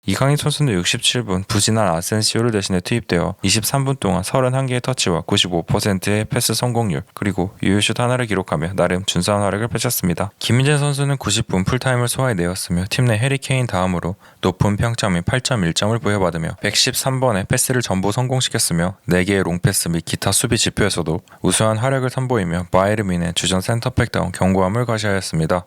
이강인 선수는 67분 부진한 아센시오를 대신해 투입되어 23분 동안 31개의 터치와 95%의 패스 성공률 그리고 유효슛 하나를 기록하며 나름 준수한 활약을 펼쳤습니다. 김민재 선수는 90분 풀타임을 소화해내었으며 팀 내 해리케인 다음으로 높은 평점인 8.1점을 부여받으며 113번의 패스를 전부 성공시켰으며 4개의 롱패스 및 기타 수비 지표에서도 우수한 활약을 선보이며 바이에른 주전 센터백다운 견고함을 과시하였습니다.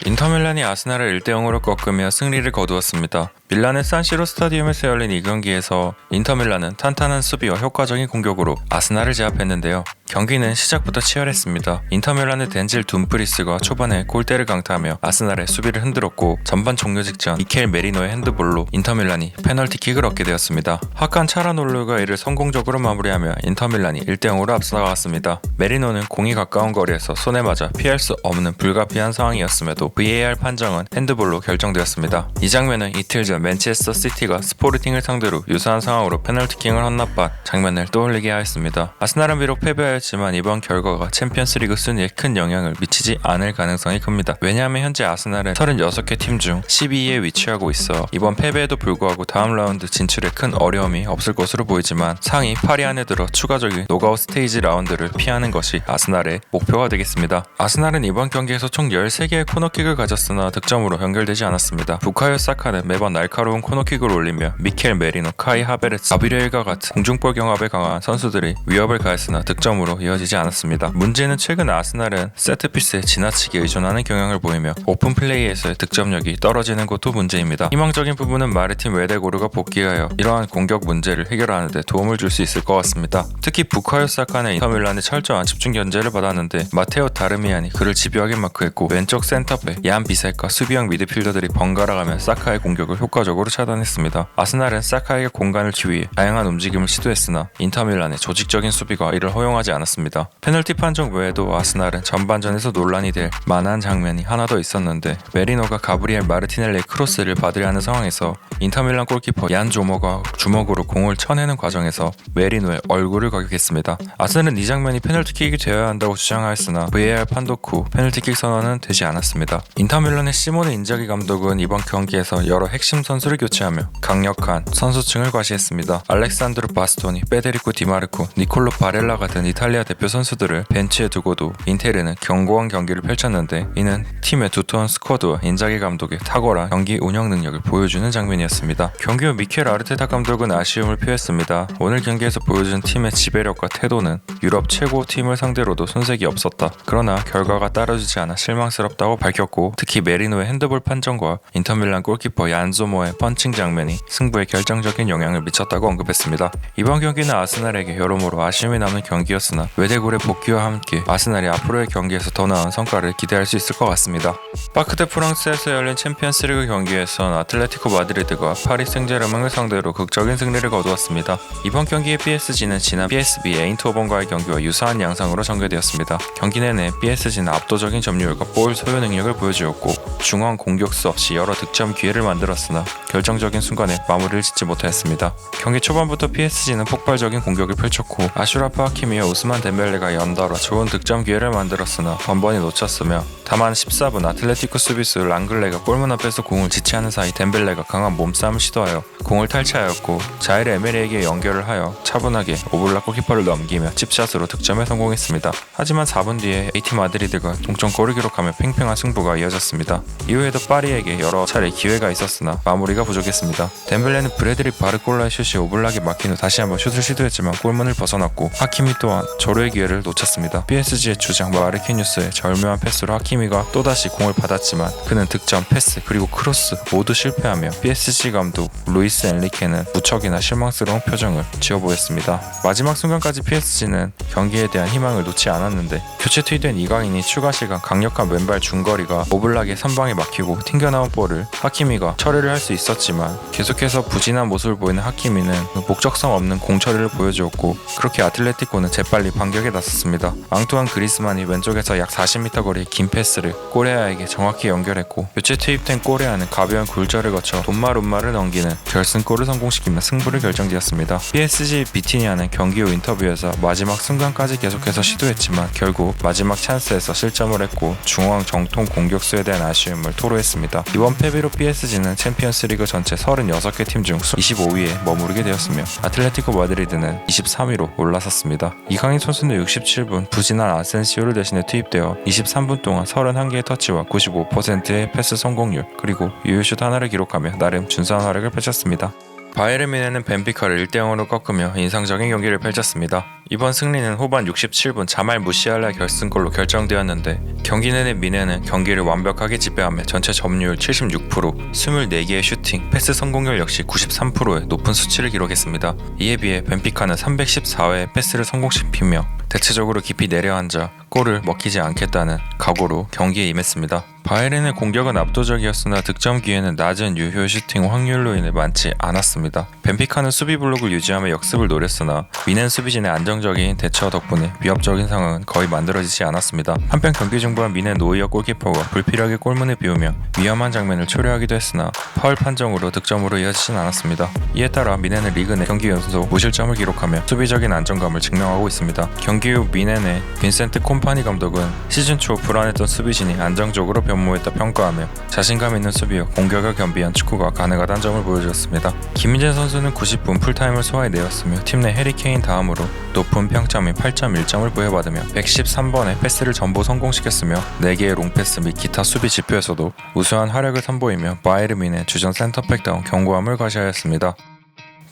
인터밀란이 아스날을 1대0으로 꺾으며 승리를 거두었습니다. 밀란의 산시로 스타디움에서 열린 이 경기에서 인터밀란은 탄탄한 수비와 효과적인 공격으로 아스날을 제압했는데요. 경기는 시작부터 치열했습니다. 인터밀란의 덴질 둠프리스가 초반에 골대를 강타하며 아스날의 수비를 흔들었고 전반 종료 직전 미켈 메리노의 핸드볼로 인터밀란이 페널티킥을 얻게 되었습니다. 하칸 차라놀루가 이를 성공적으로 마무리하며 인터밀란이 1대0으로 앞서나갔습니다. 메리노는 공이 가까운 거리에서 손에 맞아 피할 수 없는 불가피한 상황이었음에도 VAR 판정은 핸드볼로 결정되었습니다. 이 장면은 이틀 전 맨체스터 시티가 스포르팅을 상대로 유사한 상황으로 페널티킥을 헌납한 장면을 떠올리게 하였습니다. 아스날은 비록 패배하였지만 이번 결과가 챔피언스리그 순위에 큰 영향을 미치지 않을 가능성이 큽니다. 왜냐하면 현재 아스날은 36개 팀 중 12위에 위치하고 있어 이번 패배에도 불구하고 다음 라운드 진출에 큰 어려움이 없을 것으로 보이지만 상위 8위 안에 들어 추가적인 노가웃 스테이지 라운드를 피하는 것이 아스날의 목표가 되겠습니다. 아스날은 이번 경기에서 총 13개의 코너킥을 가졌으나 득점으로 연결되지 않았습니다. 부카요 사카는 매번 날카로운 코너킥을 올리며 미켈 메리노, 카이 하베르츠, 가비레일과 같은 공중볼 경합에 강한 선수들이 위협을 가했으나 득점으로 이어지지 않았습니다. 문제는 최근 아스날은 세트피스에 지나치게 의존하는 경향을 보이며 오픈 플레이에서의 득점력이 떨어지는 것도 문제입니다. 희망적인 부분은 마르틴 웨데고르가 복귀하여 이러한 공격 문제를 해결하는 데 도움을 줄 수 있을 것 같습니다. 특히 부카요 사카는 인터밀란의 철저한 집중 견제를 받았는데 마테오 다르미안이 그를 집요하게 마크했고 왼쪽 센터백 얀 비셀과 수비형 미드필더들이 번갈아가며 사카의 공격을 효과적으로 차단했습니다. 아스날은 사카에게 공간을 주기 위해 다양한 움직임을 시도했으나 인터밀란의 조직적인 수비가 이를 허용하지 않았습니다. 페널티 판정 외에도 아스날은 전반전에서 논란이 될 만한 장면이 하나 더 있었는데 메리노가 가브리엘 마르티넬리의 크로스를 받으려 하는 상황에서 인터밀란 골키퍼 얀 조머가 주먹으로 공을 쳐내는 과정에서 메리노의 얼굴을 거격했습니다. 아스날은 이 장면이 페널티킥이 되어야 한다고 주장하였으나 VAR 판독 후 페널티킥 선언은 되지 않았습니다. 인터밀란의 시모네 인자기 감독은 이번 경기에서 여러 핵심 선수를 교체하며 강력한 선수층을 과시했습니다. 알렉산드로 바스토니, 페데리코 디마르코, 니콜로 바렐라 같은 이탈리아 대표 선수들을 벤치에 두고도 인테르는 견고한 경기를 펼쳤는데 이는 팀의 두터운 스쿼드와 인자기 감독의 탁월한 경기 운영 능력을 보여주는 장면이었습니다. 경기 후 미켈 아르테타 감독은 아쉬움을 표했습니다. 오늘 경기에서 보여준 팀의 지배력과 태도는 유럽 최고 팀을 상대로도 손색이 없었다. 그러나 결과가 따라주지 않아 실망스럽다고 밝혔고 특히 메리노의 핸드볼 판정과 인터밀란 골키퍼 얀조모의 펀칭 장면이 승부에 결정적인 영향을 미쳤다고 언급했습니다. 이번 경기는 아스날에게 여러모로 아쉬움이 남는 경기였으나 웨데골의 복귀와 함께 아스날이 앞으로의 경기에서 더 나은 성과를 기대할 수 있을 것 같습니다. 파크 대 프랑스에서 열린 챔피언스리그 경기에선 아틀레티코 마드리드가 파리 생제르맹을 상대로 극적인 승리를 거두었습니다. 이번 경기의 PSG는 지난 PSV 에인트호번과의 경기와 유사한 양상으로 전개되었습니다. 경기 내내 PSG는 압도적인 점유율과 볼 소유 능력을 보여주었고 중앙 공격수 없이 여러 득점 기회를 만들었으나 결정적인 순간에 마무리를 짓지 못하였습니다. 경기 초반부터 PSG는 폭발적인 공격을 펼쳤고 아슈라프 하키미와 우스만 덴벨레가 연달아 좋은 득점 기회를 만들었으나 번번이 놓쳤으며 다만 14분 아틀레티코 수비수 랑글레가 골문 앞에서 공을 지체하는 사이 덴벨레가 강한 몸싸움을 시도하여 공을 탈취하였고 자일 에메리에게 연결을 하여 차분하게 오블락 골키퍼를 넘기며 칩샷으로 득점에 성공했습니다. 하지만 4분 뒤에 AT 마드리드가 동점골을 기록하며 팽팽한 승부가 이어졌습니다. 이후에도 파리에게 여러 차례 기회가 있었으나 마무리가 부족했습니다. 덴벨레는 브래드리 바르콜라의 슛이 오블락에 막힌 후 다시 한번 슛을 시도했지만 골문을 벗어났고 하키미 또한 절호의 기회를 놓쳤습니다. PSG의 주장 마르키뉴스의 절묘한 패스로 하키미가 또다시 공을 받았지만 그는 득점, 패스, 그리고 크로스 모두 실패하며 PSG 감독 루이스 엔리케는 무척이나 실망스러운 표정을 지어 보였습니다. 마지막 순간까지 PSG는 경기에 대한 희망을 놓지 않았는데 교체 투입된 이강인이 추가 시간 강력한 왼발 중거리가 오블락의 선방에 막히고 튕겨나온 볼을 하키미가 처리를 할 수 있었지만 계속해서 부진한 모습을 보이는 하키미는 목적성 없는 공 처리를 보여주었고 그렇게 아틀레티코는 재빨리 반격에 나섰습니다. 앙투안 그리스만이 왼쪽에서 약 40m 거리의 긴 패스 패스를 꼬레아에게 정확히 연결했고 교체 투입된 꼬레아는 가벼운 굴절을 거쳐 돈마룸마를 넘기는 결승골을 성공시키며 승부를 결정지었습니다. PSG 비티니아는 경기 후 인터뷰에서 마지막 순간까지 계속해서 시도했지만 결국 마지막 찬스에서 실점을 했고 중앙 정통 공격수에 대한 아쉬움을 토로했습니다. 이번 패배로 PSG는 챔피언스리그 전체 36개 팀 중 25위에 머무르게 되었으며 아틀레티코 마드리드는 23위로 올라섰습니다. 이강인 선수는 67분 부진한 아센시오를 대신해 투입되어 23분 동안 31개의 터치와 95%의 패스 성공률 그리고 유효슛 하나를 기록하며 나름 준수한 활약을 펼쳤습니다. 바이에른 뮌헨은 벤피카를 1대0으로 꺾으며 인상적인 경기를 펼쳤습니다. 이번 승리는 후반 67분 자말 무시알라 결승골로 결정되었는데 경기 내내 뮌헨은 경기를 완벽하게 지배하며 전체 점유율 76%, 24개의 슈팅, 패스 성공률 역시 93%의 높은 수치를 기록했습니다. 이에 비해 벤피카는 314회의 패스를 성공시키며 대체적으로 깊이 내려앉아 골을 먹히지 않겠다는 각오로 경기에 임했습니다. 바이에른의 공격은 압도적이었으나 득점 기회는 낮은 유효 슈팅 확률로 인해 많지 않았습니다. 벤피카는 수비 블록을 유지하며 역습을 노렸으나 뮌헨 수비진의 안정적인 대처 덕분에 위협적인 상황은 거의 만들어지지 않았습니다. 한편 경기 중반 뮌헨 노이어 골키퍼가 불필요하게 골문을 비우며 위험한 장면을 초래하기도 했으나 파울 판정으로 득점으로 이어지진 않았습니다. 이에 따라 뮌헨은 리그 내 경기 연속 무실점을 기록하며 수비적인 안정감을 증명하고 있습니다. 경기 후 뮌헨의 빈센트 콤파니 감독은 시즌 초 불안했던 수비진이 안정적으로 변모했다 평가하며 자신감 있는 수비와 공격을 겸비한 축구가 가능하다는 점을 보여주었습니다. 김민재 선수는 90분 풀타임을 소화해내었으며 팀 내 해리케인 다음으로 높은 평점인 8.1점을 부여받으며 113번의 패스를 전부 성공시켰으며 4개의 롱패스 및 기타 수비 지표에서도 우수한 활약을 선보이며 바이에른 뮌헨 주전 센터백다운 견고함을 과시하였습니다.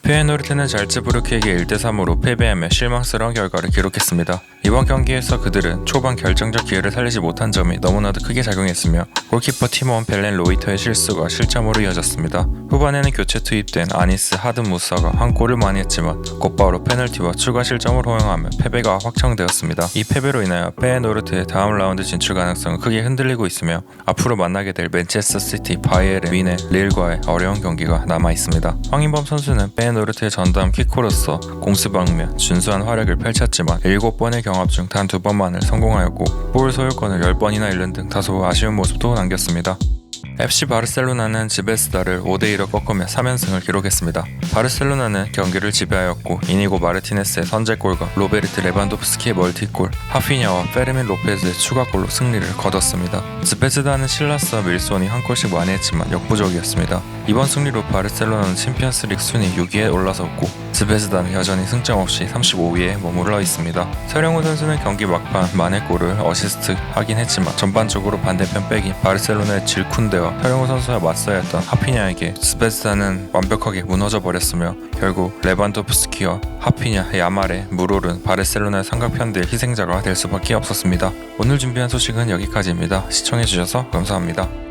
페에노르트는 잘츠부르크에게 1대3으로 패배하며 실망스러운 결과를 기록했습니다. 이번 경기에서 그들은 초반 결정적 기회를 살리지 못한 점이 너무나도 크게 작용했으며 골키퍼 팀원 벨렌 로이터의 실수가 실점으로 이어졌습니다. 후반에는 교체 투입된 아니스 하드무사가 한 골을 만회했지만 곧바로 페널티와 추가 실점을 허용하며 패배가 확정되었습니다. 이 패배로 인하여 페에노르트의 다음 라운드 진출 가능성은 크게 흔들리고 있으며 앞으로 만나게 될 맨체스터 시티, 바이에른 뮌헨, 릴과의 어려운 경기가 남아있습니다. 황인범 선수는 페에노르트의 전담 키커로서 공수방면 준수한 활약을 펼쳤지만 7번의 경합 중 단 2번만을 성공하였고 볼 소유권을 10번이나 잃는 등 다소 아쉬운 모습도 남겼습니다. FC 바르셀로나는 지베스다를 5대2로 꺾으며 3연승을 기록했습니다. 바르셀로나는 경기를 지배하였고 이니고 마르티네스의 선제골과 로베르트 레반도프스키의 멀티골, 하피냐와 페르민 로페즈의 추가골로 승리를 거뒀습니다. 지베스다는 실라스와 밀손이 한 골씩 만회했지만 역부족이었습니다. 이번 승리로 바르셀로나는 챔피언스리그 순위 6위에 올라섰고 지베스다는 여전히 승점 없이 35위에 머물러 있습니다. 서령우 선수는 경기 막판 만회골을 어시스트하긴 했지만 전반적으로 반대편 백인 바르셀로나의 질쿤데와 서령우 선수와 맞서야 했던 하피냐에게 스베스다는 완벽하게 무너져 버렸으며 결국 레반도프스키와 하피냐, 야말의 물오른 바르셀로나의 삼각편대의 희생자가 될 수밖에 없었습니다. 오늘 준비한 소식은 여기까지입니다. 시청해주셔서 감사합니다.